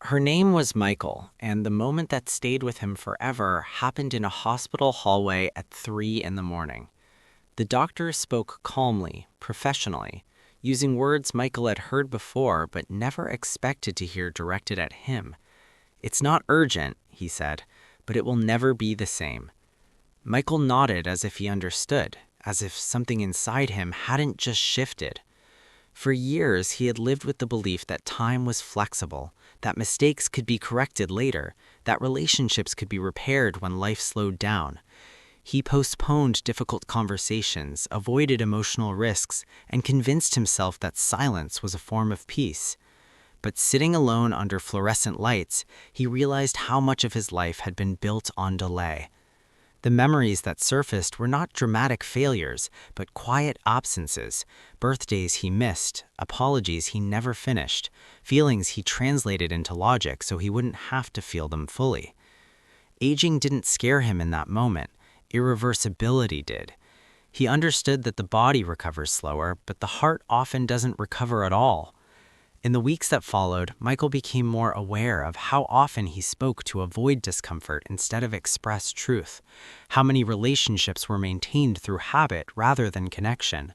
Her name was Michael, and the moment that stayed with him forever happened in a hospital hallway at 3 in the morning. The doctor spoke calmly, professionally, using words Michael had heard before but never expected to hear directed at him. "It's not urgent," he said, "but it will never be the same." Michael nodded as if he understood, as if something inside him hadn't just shifted. For years, he had lived with the belief that time was flexible, that mistakes could be corrected later, that relationships could be repaired when life slowed down. He postponed difficult conversations, avoided emotional risks, and convinced himself that silence was a form of peace. But sitting alone under fluorescent lights, he realized how much of his life had been built on delay. The memories that surfaced were not dramatic failures, but quiet absences, birthdays he missed, apologies he never finished, feelings he translated into logic so he wouldn't have to feel them fully. Aging didn't scare him in that moment. Irreversibility did. He understood that the body recovers slower, but the heart often doesn't recover at all. In the weeks that followed, Michael became more aware of how often he spoke to avoid discomfort instead of express truth, how many relationships were maintained through habit rather than connection.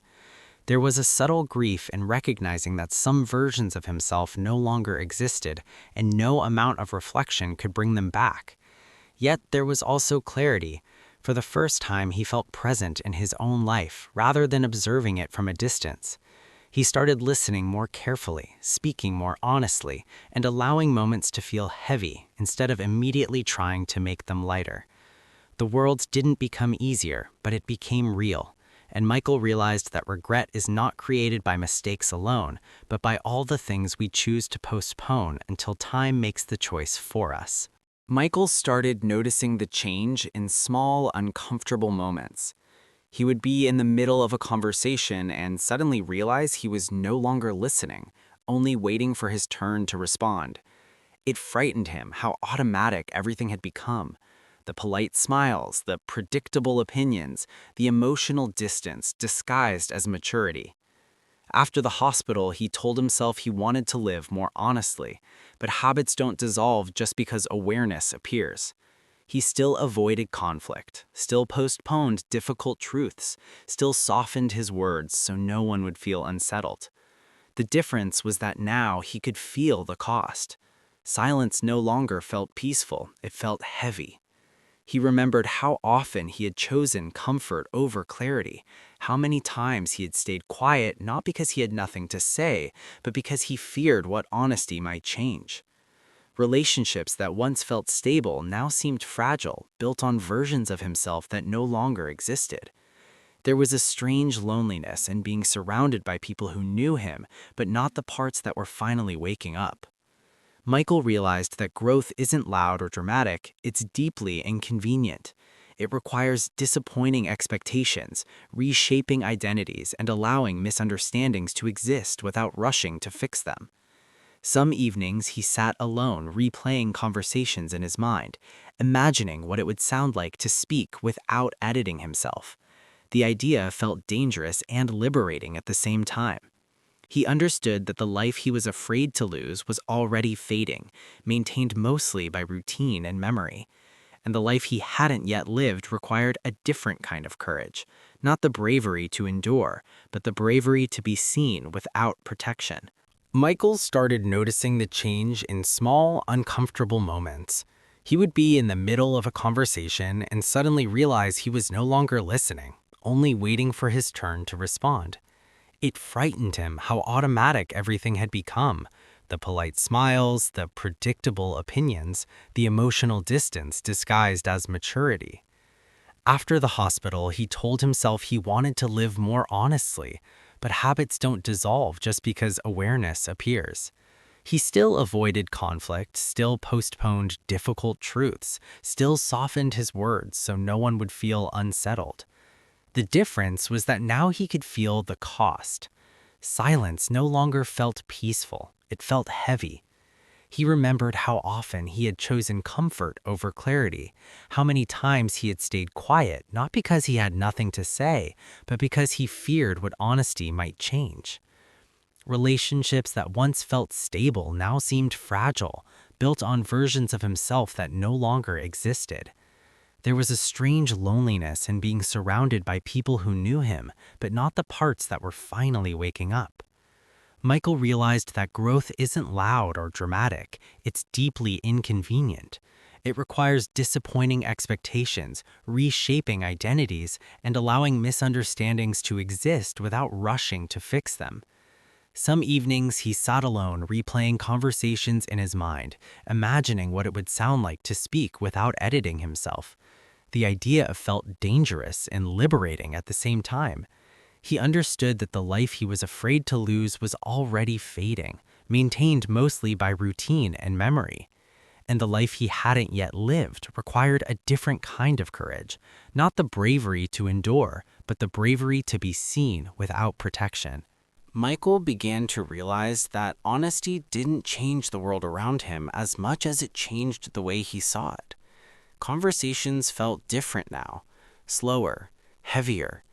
There was a subtle grief in recognizing that some versions of himself no longer existed, and no amount of reflection could bring them back. Yet there was also clarity. For the first time, he felt present in his own life rather than observing it from a distance. He started listening more carefully, speaking more honestly, and allowing moments to feel heavy instead of immediately trying to make them lighter. The world didn't become easier, but it became real, and Michael realized that regret is not created by mistakes alone, but by all the things we choose to postpone until time makes the choice for us. Michael started noticing the change in small, uncomfortable moments. He would be in the middle of a conversation and suddenly realize he was no longer listening, only waiting for his turn to respond. It frightened him how automatic everything had become. The polite smiles, the predictable opinions, the emotional distance disguised as maturity. After the hospital, he told himself he wanted to live more honestly, but habits don't dissolve just because awareness appears. He still avoided conflict, still postponed difficult truths, still softened his words so no one would feel unsettled. The difference was that now he could feel the cost. Silence no longer felt peaceful, it felt heavy. He remembered how often he had chosen comfort over clarity, how many times he had stayed quiet not because he had nothing to say, but because he feared what honesty might change. Relationships that once felt stable now seemed fragile, built on versions of himself that no longer existed. There was a strange loneliness in being surrounded by people who knew him, but not the parts that were finally waking up. Michael realized that growth isn't loud or dramatic, it's deeply inconvenient. It requires disappointing expectations, reshaping identities, and allowing misunderstandings to exist without rushing to fix them. Some evenings he sat alone, replaying conversations in his mind, imagining what it would sound like to speak without editing himself. The idea felt dangerous and liberating at the same time. He understood that the life he was afraid to lose was already fading, maintained mostly by routine and memory. And the life he hadn't yet lived required a different kind of courage, not the bravery to endure, but the bravery to be seen without protection. Michael started noticing the change in small, uncomfortable moments. He would be in the middle of a conversation and suddenly realize he was no longer listening, only waiting for his turn to respond. It frightened him how automatic everything had become. The polite smiles, the predictable opinions, the emotional distance disguised as maturity. After the hospital, he told himself he wanted to live more honestly, but habits don't dissolve just because awareness appears. He still avoided conflict, still postponed difficult truths, still softened his words so no one would feel unsettled. The difference was that now he could feel the cost. Silence no longer felt peaceful, it felt heavy. He remembered how often he had chosen comfort over clarity, how many times he had stayed quiet, not because he had nothing to say, but because he feared what honesty might change. Relationships that once felt stable now seemed fragile, built on versions of himself that no longer existed. There was a strange loneliness in being surrounded by people who knew him, but not the parts that were finally waking up. Michael realized that growth isn't loud or dramatic, it's deeply inconvenient. It requires disappointing expectations, reshaping identities, and allowing misunderstandings to exist without rushing to fix them. Some evenings he sat alone replaying conversations in his mind, imagining what it would sound like to speak without editing himself. The idea felt dangerous and liberating at the same time. He understood that the life he was afraid to lose was already fading, maintained mostly by routine and memory. And the life he hadn't yet lived required a different kind of courage, not the bravery to endure, but the bravery to be seen without protection. Michael began to realize that honesty didn't change the world around him as much as it changed the way he saw it. Conversations felt different now, slower, heavier,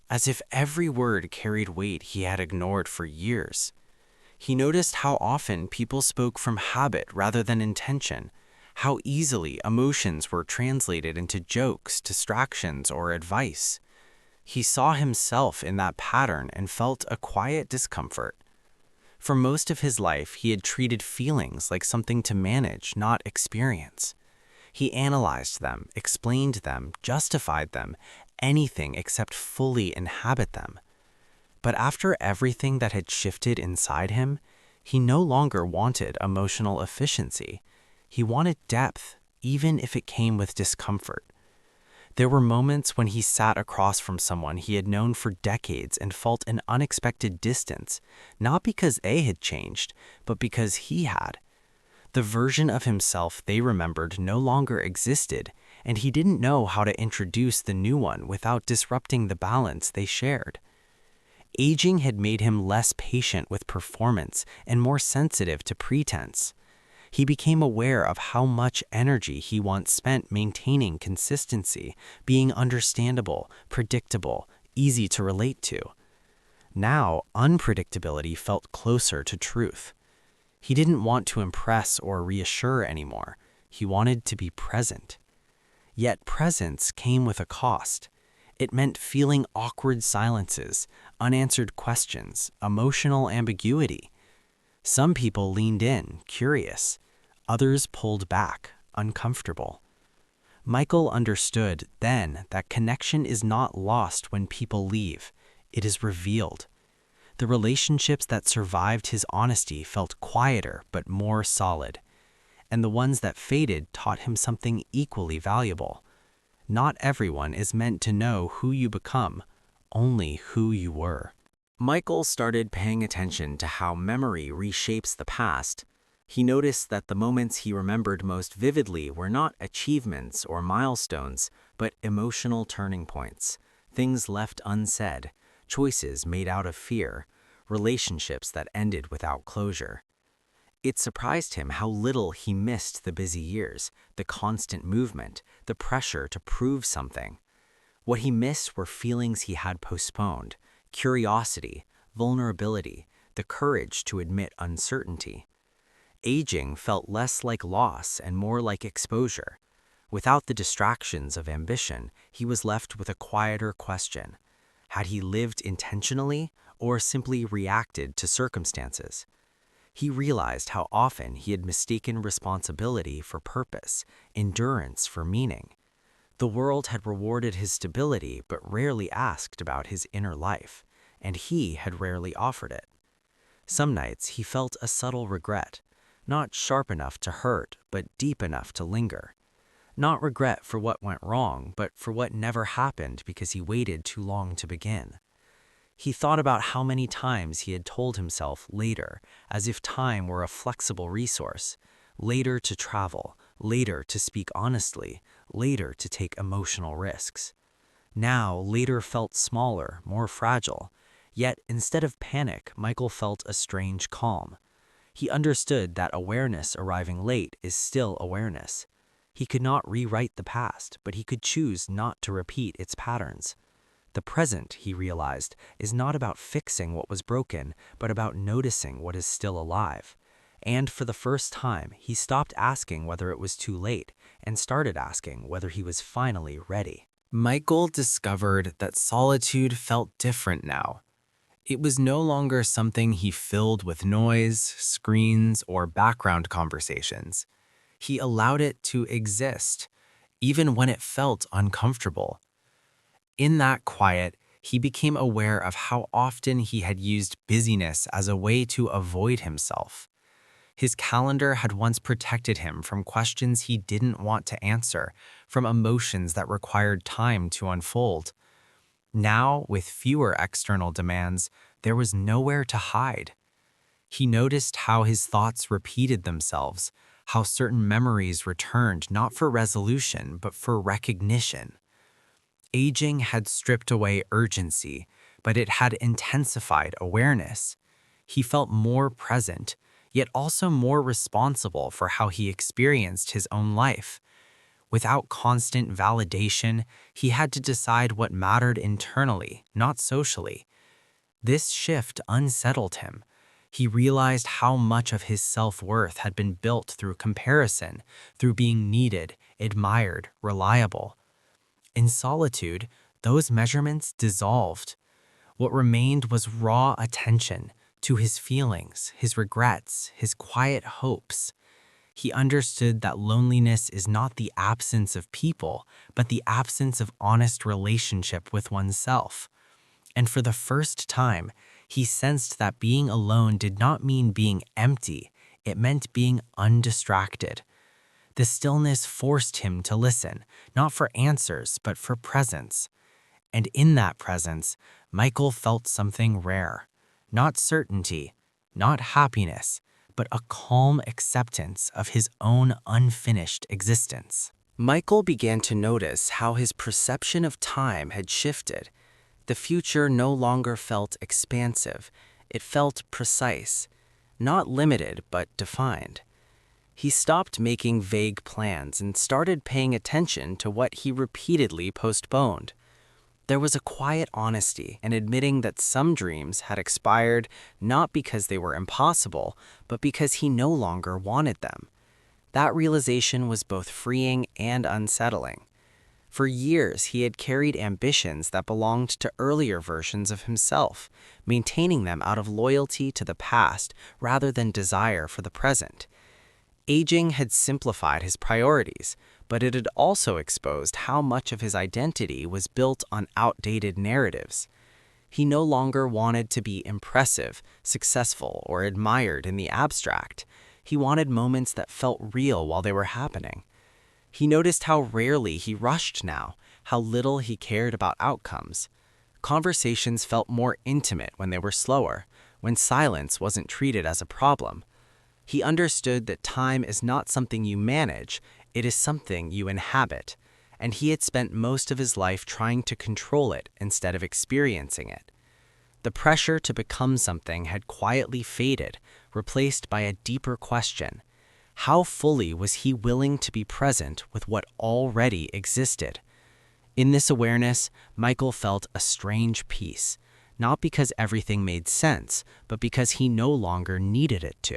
as if every word carried weight he had ignored for years. He noticed how often people spoke from habit rather than intention, how easily emotions were translated into jokes, distractions, or advice. He saw himself in that pattern and felt a quiet discomfort. For most of his life, he had treated feelings like something to manage, not experience. He analyzed them, explained them, justified them, anything except fully inhabit them. But after everything that had shifted inside him, he no longer wanted emotional efficiency. He wanted depth, even if it came with discomfort. There were moments when he sat across from someone he had known for decades and felt an unexpected distance, not because they had changed, but because he had. The version of himself they remembered no longer existed, and he didn't know how to introduce the new one without disrupting the balance they shared. Aging had made him less patient with performance and more sensitive to pretense. He became aware of how much energy he once spent maintaining consistency, being understandable, predictable, easy to relate to. Now, unpredictability felt closer to truth. He didn't want to impress or reassure anymore. He wanted to be present. Yet presence came with a cost. It meant feeling awkward silences, unanswered questions, emotional ambiguity. Some people leaned in, curious. Others pulled back, uncomfortable. Michael understood then that connection is not lost when people leave. It is revealed. The relationships that survived his honesty felt quieter but more solid, and the ones that faded taught him something equally valuable. Not everyone is meant to know who you become, only who you were. Michael started paying attention to how memory reshapes the past. He noticed that the moments he remembered most vividly were not achievements or milestones, but emotional turning points, things left unsaid, choices made out of fear, relationships that ended without closure. It surprised him how little he missed the busy years, the constant movement, the pressure to prove something. What he missed were feelings he had postponed, curiosity, vulnerability, the courage to admit uncertainty. Aging felt less like loss and more like exposure. Without the distractions of ambition, he was left with a quieter question. Had he lived intentionally or simply reacted to circumstances? He realized how often he had mistaken responsibility for purpose, endurance for meaning. The world had rewarded his stability but rarely asked about his inner life, and he had rarely offered it. Some nights he felt a subtle regret, not sharp enough to hurt but deep enough to linger. Not regret for what went wrong, but for what never happened because he waited too long to begin. He thought about how many times he had told himself later, as if time were a flexible resource, later to travel, later to speak honestly, later to take emotional risks. Now, later felt smaller, more fragile, yet instead of panic, Michael felt a strange calm. He understood that awareness arriving late is still awareness. He could not rewrite the past, but he could choose not to repeat its patterns. The present, he realized, is not about fixing what was broken, but about noticing what is still alive. And for the first time, he stopped asking whether it was too late and started asking whether he was finally ready. Michael discovered that solitude felt different now. It was no longer something he filled with noise, screens, or background conversations. He allowed it to exist, even when it felt uncomfortable. In that quiet, he became aware of how often he had used busyness as a way to avoid himself. His calendar had once protected him from questions he didn't want to answer, from emotions that required time to unfold. Now, with fewer external demands, there was nowhere to hide. He noticed how his thoughts repeated themselves, how certain memories returned not for resolution, but for recognition. Aging had stripped away urgency, but it had intensified awareness. He felt more present, yet also more responsible for how he experienced his own life. Without constant validation, he had to decide what mattered internally, not socially. This shift unsettled him. He realized how much of his self-worth had been built through comparison, through being needed, admired, reliable. In solitude, those measurements dissolved. What remained was raw attention to his feelings, his regrets, his quiet hopes. He understood that loneliness is not the absence of people, but the absence of honest relationship with oneself. And for the first time, he sensed that being alone did not mean being empty, it meant being undistracted. The stillness forced him to listen, not for answers, but for presence. And in that presence, Michael felt something rare. Not certainty, not happiness, but a calm acceptance of his own unfinished existence. Michael began to notice how his perception of time had shifted. The future no longer felt expansive. It felt precise, not limited, but defined. He stopped making vague plans and started paying attention to what he repeatedly postponed. There was a quiet honesty in admitting that some dreams had expired not because they were impossible, but because he no longer wanted them. That realization was both freeing and unsettling. For years, he had carried ambitions that belonged to earlier versions of himself, maintaining them out of loyalty to the past rather than desire for the present. Aging had simplified his priorities, but it had also exposed how much of his identity was built on outdated narratives. He no longer wanted to be impressive, successful, or admired in the abstract. He wanted moments that felt real while they were happening. He noticed how rarely he rushed now, how little he cared about outcomes. Conversations felt more intimate when they were slower, when silence wasn't treated as a problem. He understood that time is not something you manage, it is something you inhabit, and he had spent most of his life trying to control it instead of experiencing it. The pressure to become something had quietly faded, replaced by a deeper question. How fully was he willing to be present with what already existed? In this awareness, Michael felt a strange peace, not because everything made sense, but because he no longer needed it to.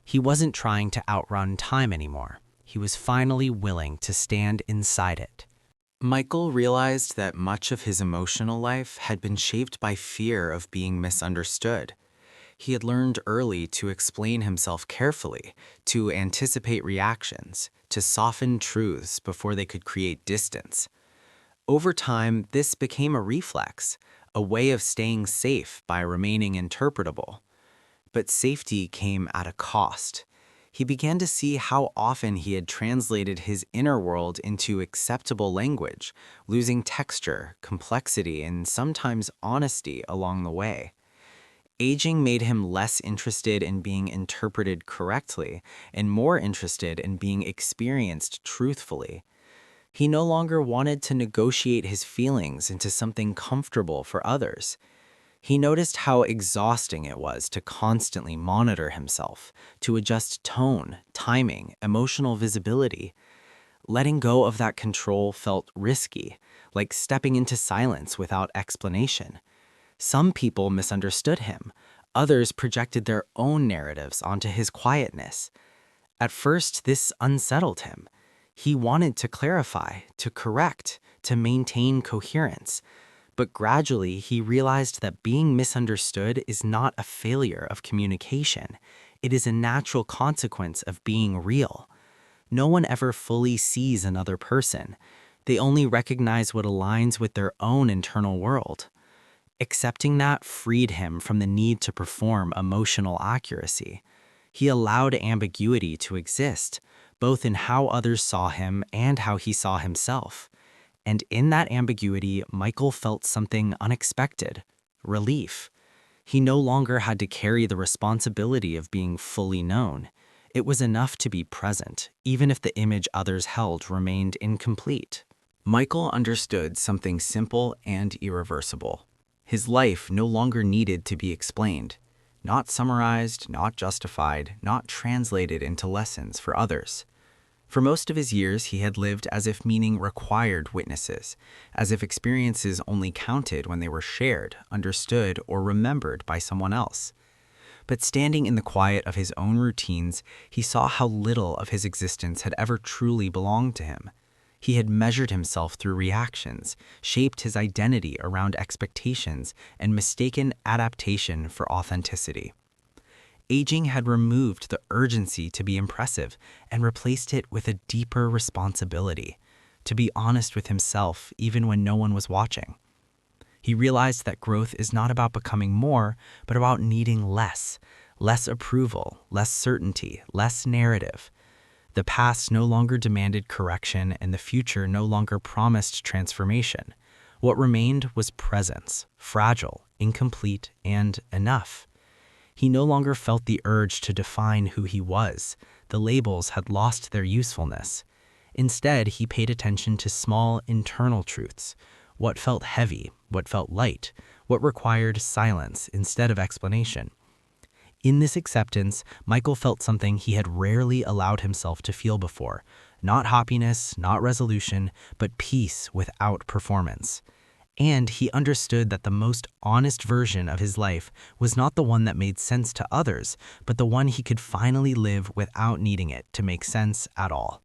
He wasn't trying to outrun time anymore. He was finally willing to stand inside it. Michael realized that much of his emotional life had been shaped by fear of being misunderstood. He had learned early to explain himself carefully, to anticipate reactions, to soften truths before they could create distance. Over time, this became a reflex, a way of staying safe by remaining interpretable. But safety came at a cost. He began to see how often he had translated his inner world into acceptable language, losing texture, complexity, and sometimes honesty along the way. Aging made him less interested in being interpreted correctly and more interested in being experienced truthfully. He no longer wanted to negotiate his feelings into something comfortable for others. He noticed how exhausting it was to constantly monitor himself, to adjust tone, timing, emotional visibility. Letting go of that control felt risky, like stepping into silence without explanation. Some people misunderstood him. Others projected their own narratives onto his quietness. At first, this unsettled him. He wanted to clarify, to correct, to maintain coherence. But gradually, he realized that being misunderstood is not a failure of communication. It is a natural consequence of being real. No one ever fully sees another person. They only recognize what aligns with their own internal world. Accepting that freed him from the need to perform emotional accuracy. He allowed ambiguity to exist, both in how others saw him and how he saw himself. And in that ambiguity, Michael felt something unexpected: relief. He no longer had to carry the responsibility of being fully known. It was enough to be present, even if the image others held remained incomplete. Michael understood something simple and irreversible. His life no longer needed to be explained, not summarized, not justified, not translated into lessons for others. For most of his years, he had lived as if meaning required witnesses, as if experiences only counted when they were shared, understood, or remembered by someone else. But standing in the quiet of his own routines, he saw how little of his existence had ever truly belonged to him. He had measured himself through reactions, shaped his identity around expectations, and mistaken adaptation for authenticity. Aging had removed the urgency to be impressive and replaced it with a deeper responsibility, to be honest with himself even when no one was watching. He realized that growth is not about becoming more, but about needing less approval, less certainty, less narrative. The past no longer demanded correction, and the future no longer promised transformation. What remained was presence, fragile, incomplete, and enough. He no longer felt the urge to define who he was. The labels had lost their usefulness. Instead, he paid attention to small internal truths: what felt heavy, what felt light, what required silence instead of explanation. In this acceptance, Michael felt something he had rarely allowed himself to feel before: not happiness, not resolution, but peace without performance. And he understood that the most honest version of his life was not the one that made sense to others, but the one he could finally live without needing it to make sense at all.